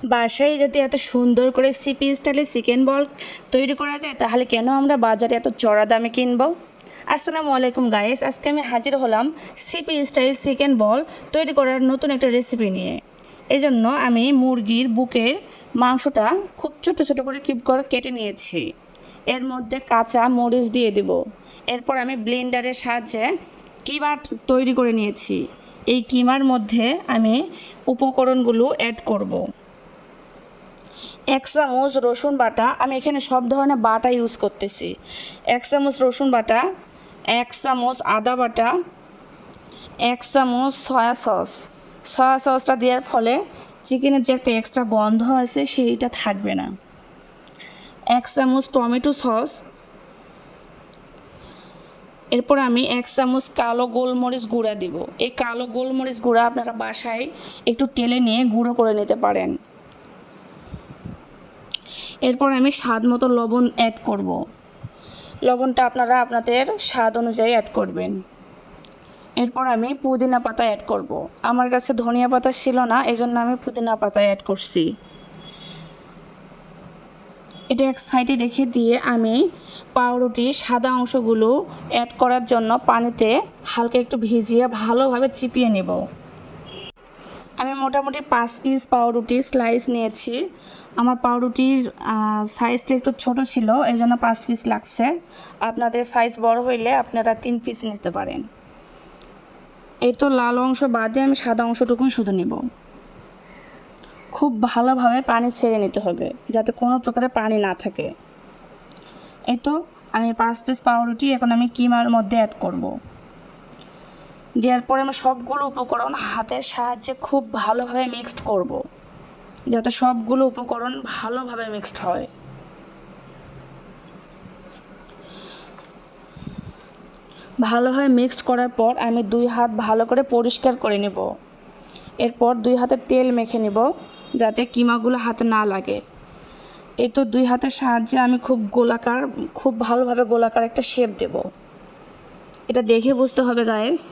বাসায় যদি এত সুন্দর করে সিপি স্টাইলে চিকেন বল তৈরি করা যায়, তাহলে কেন আমরা বাজারে এত চড়া দামে কিনবো? আসসালামু আলাইকুম গাইস, আজকে আমি হাজির হলাম সিপি স্টাইল চিকেন বল তৈরি করার নতুন একটা রেসিপি নিয়ে। এই জন্য আমি মুরগির বুকের মাংসটা খুব ছোট ছোট করে কিউব করে কেটে নিয়েছি। এর মধ্যে কাঁচা মরিচ দিয়ে দিব। এরপর আমি ব্লেন্ডারের সাহায্যে কিমা তৈরি করে নিয়েছি। এই কিমার মধ্যে আমি উপকরণগুলো অ্যাড করব। 1 চামচ রসুন বাটা, আমি এখানে সব ধরনের বাটা ইউজ করতেছি। 1 চামচ রসুন বাটা, 1 চামচ আদা বাটা, 1 চামচ সয়া সসটা দেওয়ার ফলে চিকেনের যে একটা এক্সট্রা গন্ধ আছে সেইটা থাকবে না। 1 চামচ টমেটো সস। এরপর আমি 1 চামচ কালো গোলমরিচ গুঁড়া দিব। এই কালো গোলমরিচ গুঁড়া আপনারা বাসায় একটু তেলে নিয়ে গুঁড়ো করে নিতে পারেন। এরপর আমি স্বাদ মতো লবণ অ্যাড করব। লবণটা আপনারা আপনাদের স্বাদ অনুযায়ী অ্যাড করবেন। এরপর আমি পুদিনা পাতা অ্যাড করব। আমার কাছে ধনিয়া পাতা ছিল না, এজন্য আমি পুদিনা পাতা অ্যাড করছি। এটা এক সাইডে রেখে দিয়ে আমি পাউরুটি সাদা অংশগুলো অ্যাড করার জন্য পানিতে হালকা একটু ভিজিয়ে ভালোভাবে চিপিয়ে নেব। আমি মোটামুটি 5 পিস পাউরুটি স্লাইস নিয়েছি। আমার পাউরুটির সাইজটা একটু ছোট ছিল, এই জন্য 5 পিস লাগছে। আপনাদের সাইজ বড় হইলে আপনারা 3 পিস নিতে পারেন। এই তো লাল অংশ বাদে আমি সাদা অংশটুকুই শুধু নেব। খুব ভালোভাবে পানি ছেড়ে নিতে হবে যাতে কোনো প্রকারের পানি না থাকে। এই তো আমি 5 পিস পাউরুটি এখন আমি কিমার মধ্যে অ্যাড করব। দেওয়ার পরে আমি সবগুলো উপকরণ হাতের সাহায্যে খুব ভালোভাবে মিক্সড করব, যাতে সবগুলো উপকরণ ভালোভাবে মিক্সড হয়। ভালোভাবে মিক্সড করার পর আমি 2 হাত ভালো করে পরিষ্কার করে নেব। এরপর 2 হাতে তেল মেখে নেব যাতে কিমাগুলো হাতে না লাগে। এই তো 2 হাতের সাহায্যে আমি খুব ভালোভাবে গোলাকার একটা শেপ দেব। এটা দেখে বুঝতে হবে গাইস।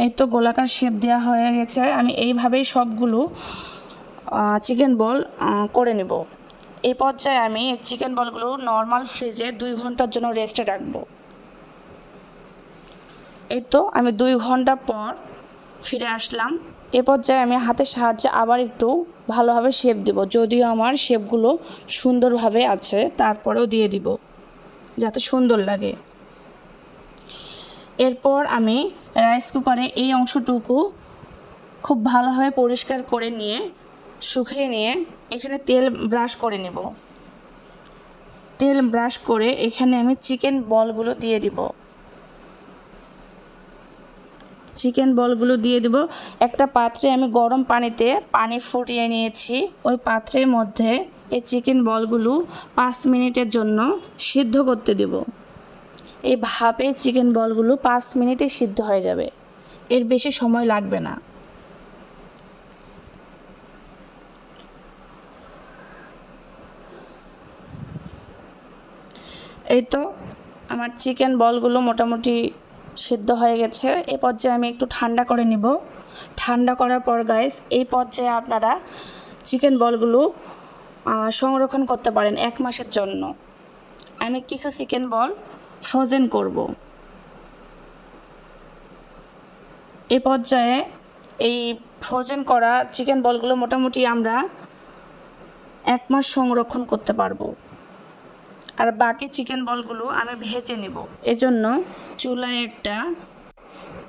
এই তো গোলাকার শেপ দেওয়া হয়ে গেছে। আমি এইভাবেই সবগুলো চিকেন বল করে নেব। এই পর্যায়ে আমি চিকেন বলগুলো নর্মাল ফ্রিজে 2 ঘন্টার জন্য রেস্টে রাখবো। এই তো আমি 2 ঘন্টা পর ফিরে আসলাম। এ পর্যায়ে আমি হাতের সাহায্যে আবার একটু ভালোভাবে শেপ দেব। যদিও আমার শেপগুলো সুন্দরভাবে আছে, তারপরেও দিয়ে দিব যাতে সুন্দর লাগে। এরপর আমি রাইস কুকারে এই অংশটুকু খুব ভালোভাবে পরিষ্কার করে নিয়ে শুকিয়ে নিয়ে এখানে তেল ব্রাশ করে নেব। তেল ব্রাশ করে এখানে আমি চিকেন বলগুলো দিয়ে দিব। চিকেন বলগুলো দিয়ে দেব। একটা পাত্রে আমি গরম পানিতে পানি ফুটিয়ে নিয়েছি। ওই পাত্রের মধ্যে এই চিকেন বলগুলো 5 মিনিটের জন্য সিদ্ধ করতে দেব। এই ভাপে চিকেন বলগুলো 5 মিনিটে সিদ্ধ হয়ে যাবে, এর বেশি সময় লাগবে না। এই তো আমার চিকেন বলগুলো মোটামুটি সিদ্ধ হয়ে গেছে। এই পর্যায়ে আমি একটু ঠান্ডা করে নিব। ঠান্ডা করার পর গাইস, এই পর্যায়ে আপনারা চিকেন বলগুলো সংরক্ষণ করতে পারেন 1 মাসের জন্য। আমি কিছু চিকেন বল ফ্রোজেন করব। এই পর্যায়ে এই ফ্রোজেন করা চিকেন বলগুলো মোটামুটি আমরা 1 মাস সংরক্ষণ করতে পারবো। আর বাকি চিকেন বলগুলো আমি ভেজে নেব। এজন্য চুলায় একটা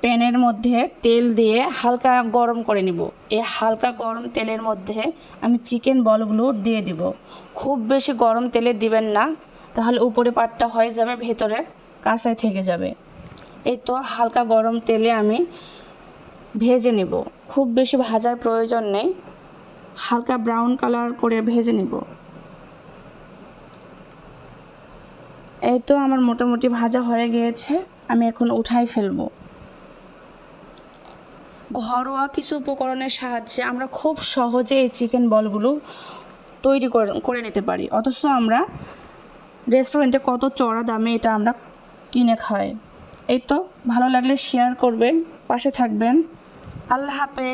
প্যানের মধ্যে তেল দিয়ে হালকা গরম করে নিব। এই হালকা গরম তেলের মধ্যে আমি চিকেন বলগুলো দিয়ে দিব। খুব বেশি গরম তেলে দিবেন না, তাহলে উপরে পাটটা হয়ে যাবে, ভেতরে কাঁচাই থেকে যাবে। এই তো হালকা গরম তেলে আমি ভেজে নেব। খুব বেশি ভাজার প্রয়োজন নেই, হালকা ব্রাউন কালার করে ভেজে নেব। এই তো আমার মোটামুটি ভাজা হয়ে গিয়েছে, আমি এখন উঠাই ফেলবো। ঘরোয়া কিছু উপকরণের সাহায্যে আমরা খুব সহজে এই চিকেন বলগুলো তৈরি করে নিতে পারি, অথচ আমরা রেস্টুরেন্টে কত চড়া দামে এটা আমরা কিনে খাই। এই তো ভালো লাগলে শেয়ার করবেন, পাশে থাকবেন। আল্লাহ হাফেজ।